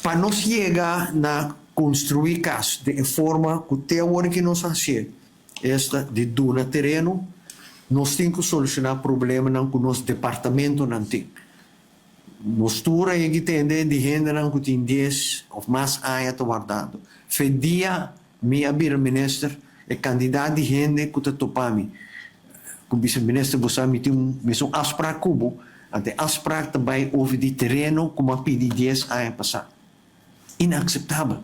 para nos chegar na construir casa de forma que até agora que nós fazemos esta de duna terreno, nós temos que solucionar problema não com nosso departamento não tem. Mostura e que tem de gente não que tem 10 ou mais área guardado. Fedia minha minister é candidato de gente que está topando. O vice-ministro você me tem um aspra cubo, até aspra também houve de terreno como a pedir 10 anos passado. Inaceitável.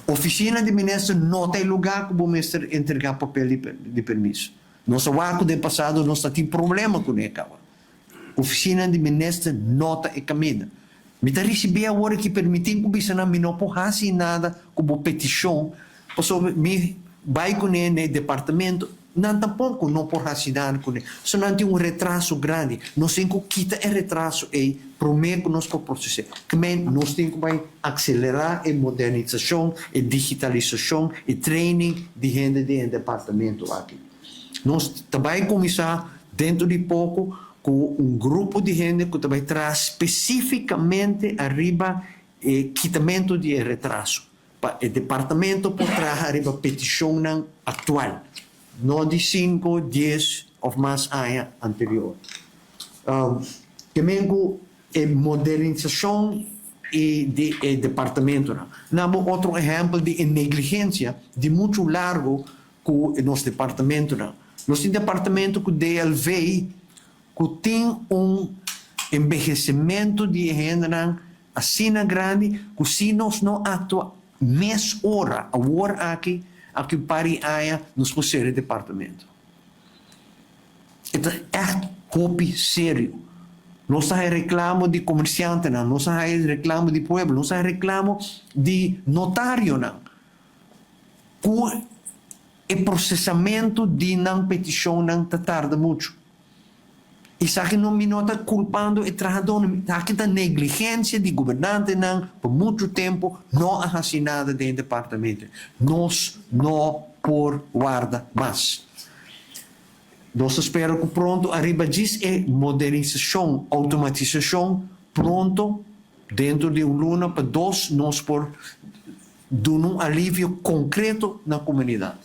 Oficina de ministro não tem lugar para o ministro entregar papel de permisso. Nosso arco de passado não está tem problema com ele. Oficina de ministro não está caminho. Me está recebendo agora que permitem que o bisana não possa nada como petição, porque me vai com ele no departamento. Não tampouco não por racidade com ele. Só não tem retraso grande. Nós temos que quitar o retraso e prometer que nós podemos processar. Que nós temos que acelerar a modernização, a digitalização, e training de gente do departamento aqui. Nós também começar dentro de pouco com grupo de gente que também traz especificamente arriba o quitamento de retraso. Para o departamento pode trazer arriba petição atual. Não de 5, 10 ou mais anos anterior. Também a modernização do departamento. Não, outro exemplo de negligência de muito largo com o nosso departamento. Nós temos um departamento que DLV que tem envelhecimento de gente assim grande que se nós não atuamos mais hora, agora aqui pari aia nos possível departamento. Então, é copy sério. Não está reclamo de comerciante, não está reclamo de pueblo, não está reclamo de notário. O processamento de não petição não tarda muito. E sabe não me nota culpando e trazendo a negligência de governante não por muito tempo não há assinado dentro do departamento. Nós não por guarda mais. Nós esperamos que pronto arriba disso é modernização, automatização pronto dentro de luna para nós por dar alívio concreto na comunidade.